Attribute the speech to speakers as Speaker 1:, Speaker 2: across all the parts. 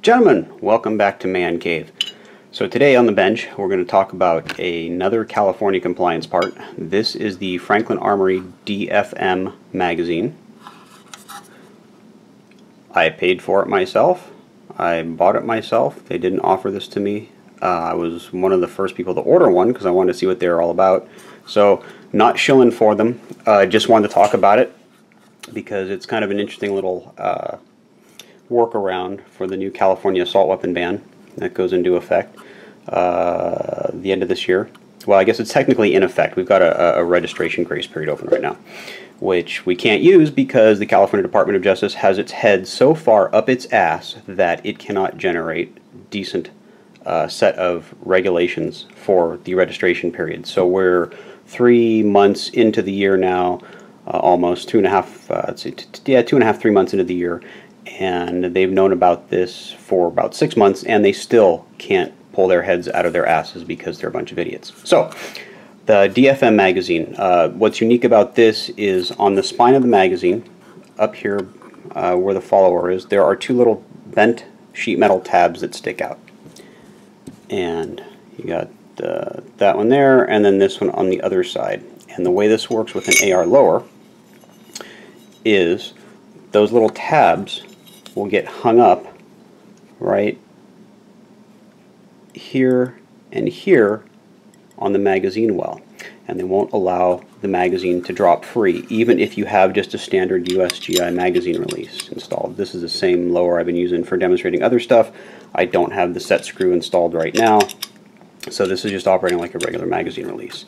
Speaker 1: Gentlemen, welcome back to Man Cave. So today on the bench we're going to talk about another California compliance part. This is the Franklin Armory DFM magazine. I paid for it myself. I bought it myself. They didn't offer this to me. I was one of the first people to order one because I wanted to see what they're all about. So not shilling for them. Just wanted to talk about it because it's kind of an interesting little workaround for the new California assault weapon ban that goes into effect the end of this year. Well, I guess it's technically in effect. We've got a registration grace period open right now, which we can't use because the California Department of Justice has its head so far up its ass that it cannot generate decent set of regulations for the registration period. So we're 3 months into the year now, almost 2.5, 3 months into the year, and they've known about this for about 6 months, and they still can't pull their heads out of their asses because they're a bunch of idiots. So, the DFM magazine, what's unique about this is on the spine of the magazine, up here where the follower is, there are two little bent sheet metal tabs that stick out. And you got that one there, and then this one on the other side. And the way this works with an AR lower is those little tabs will get hung up right here and here on the magazine well, and they won't allow the magazine to drop free even if you have just a standard USGI magazine release installed. This is the same lower I've been using for demonstrating other stuff. I don't have the set screw installed right now, so this is just operating like a regular magazine release.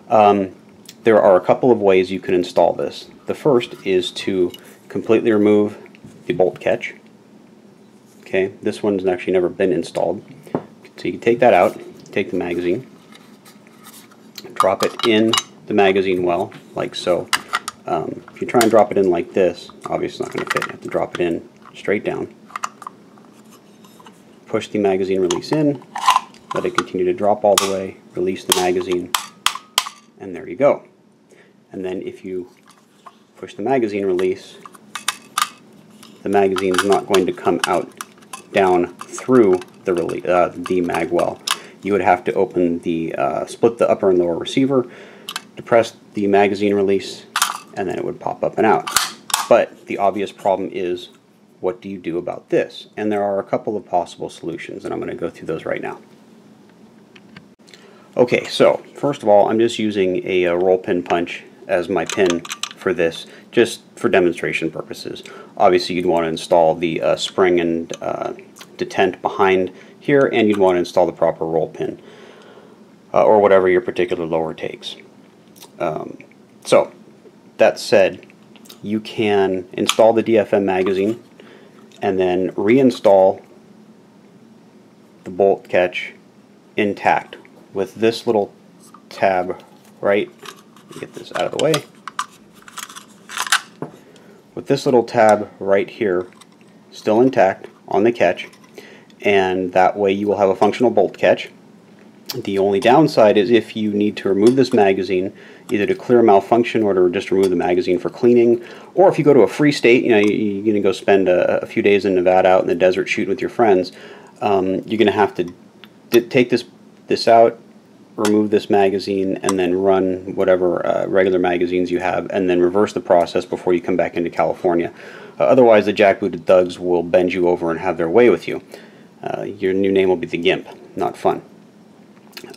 Speaker 1: There are a couple of ways you can install this. The first is to completely remove the bolt catch. Okay, this one's actually never been installed. So you can take that out, take the magazine, drop it in the magazine well, like so. If you try and drop it in like this, obviously it's not going to fit. You have to drop it in straight down. Push the magazine release in, let it continue to drop all the way, release the magazine, and there you go. And then if you push the magazine release, the magazine is not going to come out down through the mag well. You would have to open the split the upper and lower receiver, depress the magazine release, and then it would pop up and out. But the obvious problem is, what do you do about this? And there are a couple of possible solutions, and I'm going to go through those right now. Okay, so first of all, I'm just using a roll pin punch as my pin for this, just for demonstration purposes. Obviously you'd want to install the spring and detent behind here, and you'd want to install the proper roll pin or whatever your particular lower takes. So that said, you can install the DFM magazine and then reinstall the bolt catch intact with this little tab right, get this out of the way, with this little tab right here still intact on the catch, and that way you will have a functional bolt catch. The only downside is if you need to remove this magazine, either to clear a malfunction or to just remove the magazine for cleaning, or if you go to a free state, you know, you're going to go spend a few days in Nevada out in the desert shooting with your friends, you're going to have to take this out, remove this magazine, and then run whatever regular magazines you have, and then reverse the process before you come back into California. Otherwise the jackbooted thugs will bend you over and have their way with you. Your new name will be the Gimp. Not fun.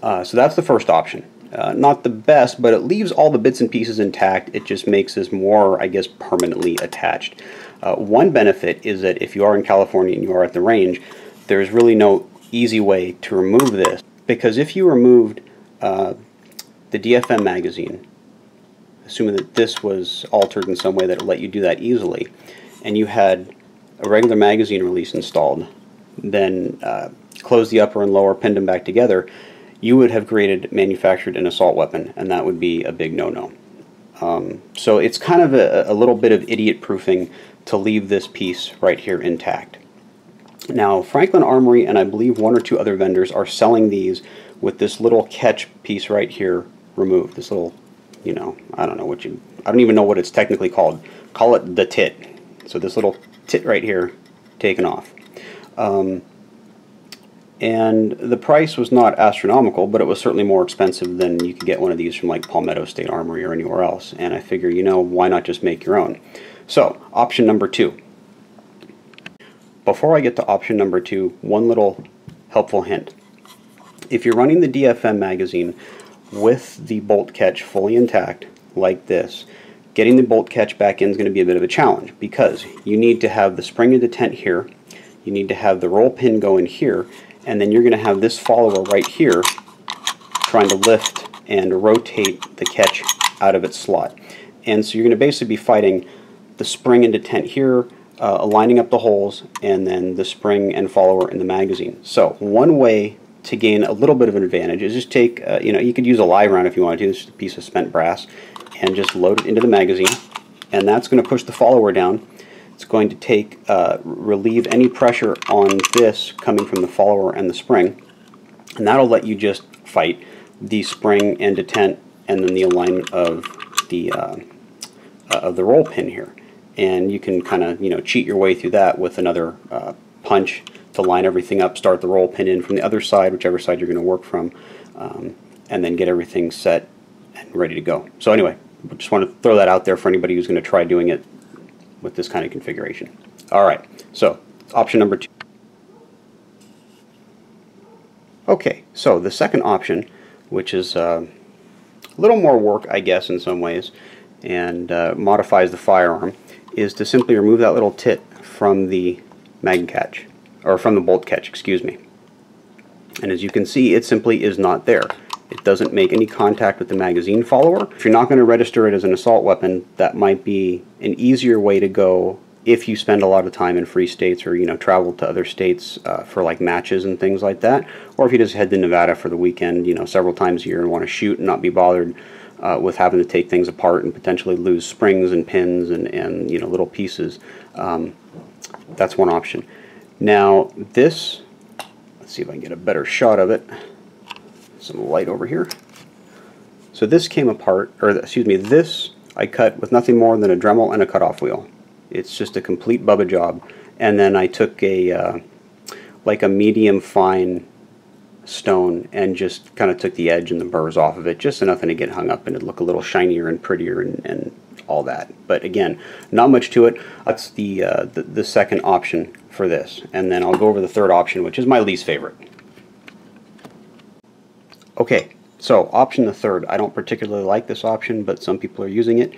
Speaker 1: So that's the first option. Not the best, but it leaves all the bits and pieces intact. It just makes this more, I guess, permanently attached. One benefit is that if you are in California and you are at the range, there's really no easy way to remove this, because if you removed the DFM magazine, assuming that this was altered in some way that would let you do that easily, and you had a regular magazine release installed, then close the upper and lower, pinned them back together, you would have manufactured an assault weapon, and that would be a big no-no. So it's kind of a little bit of idiot proofing to leave this piece right here intact. Now, Franklin Armory and I believe one or two other vendors are selling these with this little catch piece right here removed. This little, you know, I don't even know what it's technically called. Call it the tit. So this little tit right here taken off. And the price was not astronomical, but it was certainly more expensive than you could get one of these from like Palmetto State Armory or anywhere else. And I figure, you know, why not just make your own? So, option number 2. Before I get to option number 2, one little helpful hint. If you're running the DFM magazine with the bolt catch fully intact, like this, getting the bolt catch back in is going to be a bit of a challenge, because you need to have the spring and detent here, you need to have the roll pin go in here, and then you're going to have this follower right here trying to lift and rotate the catch out of its slot. And so you're going to basically be fighting the spring and detent here, lining up the holes, and then the spring and follower in the magazine. So one way to gain a little bit of an advantage is just take, you know, you could use a live round if you wanted to, it's just a piece of spent brass, and just load it into the magazine, and that's going to push the follower down. It's going to take, relieve any pressure on this coming from the follower and the spring, and that'll let you just fight the spring and detent and then the alignment of the roll pin here. And you can kind of, you know, cheat your way through that with another punch to line everything up, start the roll pin in from the other side, whichever side you're going to work from, and then get everything set and ready to go. So anyway, just want to throw that out there for anybody who's going to try doing it with this kind of configuration. Alright, so option number 2. Okay, so the second option, which is a little more work, I guess, in some ways, and modifies the firearm, is to simply remove that little tit from the mag catch, or from the bolt catch, excuse me. And as you can see, it simply is not there. It doesn't make any contact with the magazine follower. If you're not going to register it as an assault weapon, that might be an easier way to go if you spend a lot of time in free states, or, you know, travel to other states for like matches and things like that, or if you just head to Nevada for the weekend, you know, several times a year and want to shoot and not be bothered with having to take things apart and potentially lose springs and pins and you know, little pieces. That's one option. Now this, let's see if I can get a better shot of it. Some light over here. So this came apart, or excuse me, this I cut with nothing more than a Dremel and a cutoff wheel. It's just a complete Bubba job. And then I took a like a medium fine stone and just kind of took the edge and the burrs off of it, just enough to get hung up and it'd look a little shinier and prettier and all that. But again, not much to it. That's the second option for this. And then I'll go over the third option, which is my least favorite. Okay, so option the third. I don't particularly like this option, but some people are using it.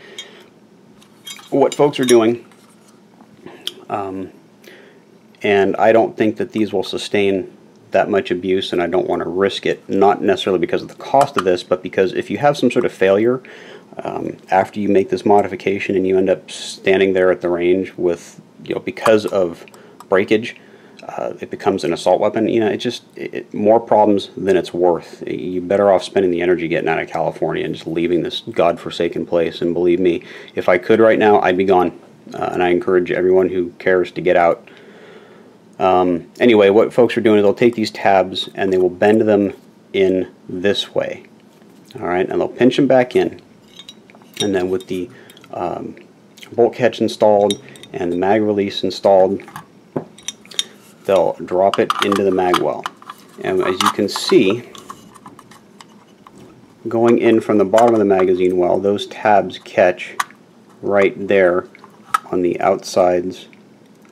Speaker 1: What folks are doing, and I don't think that these will sustain that much abuse, and I don't want to risk it, not necessarily because of the cost of this, but because if you have some sort of failure after you make this modification and you end up standing there at the range with, you know, because of breakage, it becomes an assault weapon. You know, it's more problems than it's worth. You're better off spending the energy getting out of California and just leaving this godforsaken place. And believe me, if I could right now, I'd be gone. And I encourage everyone who cares to get out. Anyway, what folks are doing is they'll take these tabs and they will bend them in this way. Alright, and they'll pinch them back in. And then with the bolt catch installed and the mag release installed, they'll drop it into the mag well. And as you can see, going in from the bottom of the magazine well, those tabs catch right there on the outsides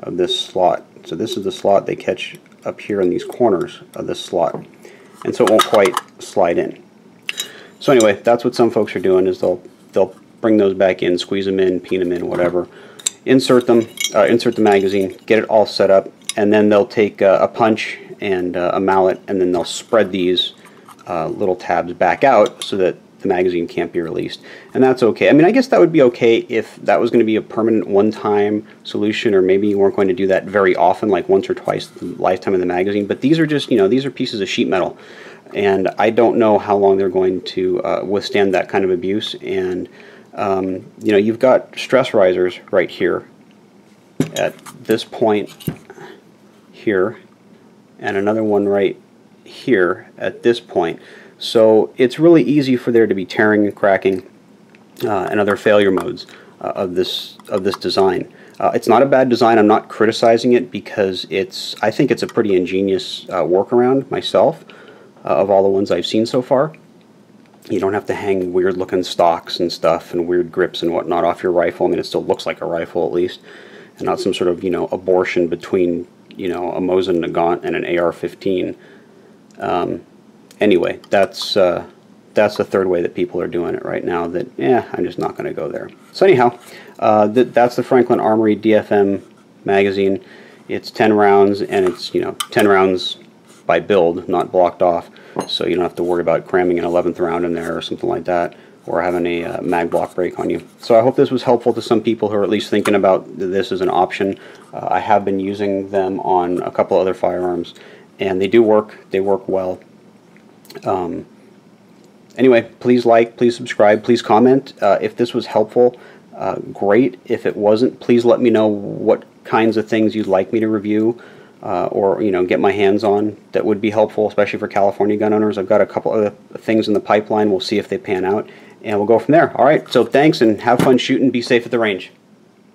Speaker 1: of this slot. So this is the slot, they catch up here in these corners of this slot. And so it won't quite slide in. So anyway, that's what some folks are doing, is they'll bring those back in, squeeze them in, peen them in, whatever. Insert them, insert the magazine, get it all set up, and then they'll take a punch and a mallet, and then they'll spread these little tabs back out so that the magazine can't be released. And that's okay. I mean, I guess that would be okay if that was going to be a permanent one-time solution, or maybe you weren't going to do that very often, like once or twice the lifetime of the magazine. But these are just, you know, these are pieces of sheet metal, and I don't know how long they're going to withstand that kind of abuse. And you know, you've got stress risers right here at this point here, and another one right here at this point. So it's really easy for there to be tearing and cracking and other failure modes of this design. It's not a bad design. I'm not criticizing it because I think it's a pretty ingenious workaround myself of all the ones I've seen so far. You don't have to hang weird looking stocks and stuff and weird grips and whatnot off your rifle. I mean, it still looks like a rifle at least, and not some sort of, you know, abortion between, you know, a Mosin Nagant and an AR-15. Anyway, that's the third way that people are doing it right now that, I'm just not going to go there. So anyhow, that's the Franklin Armory DFM magazine. It's 10 rounds, and it's, you know, 10 rounds by build, not blocked off, so you don't have to worry about cramming an 11th round in there or something like that, or having a mag block break on you. So I hope this was helpful to some people who are at least thinking about this as an option. I have been using them on a couple other firearms, and they do work. They work well. Anyway, please like, please subscribe, please comment. If this was helpful, great. If it wasn't, please let me know what kinds of things you'd like me to review or, you know, get my hands on that would be helpful, especially for California gun owners. I've got a couple other things in the pipeline. We'll see if they pan out, and we'll go from there. All right, so thanks, and have fun shooting. Be safe at the range.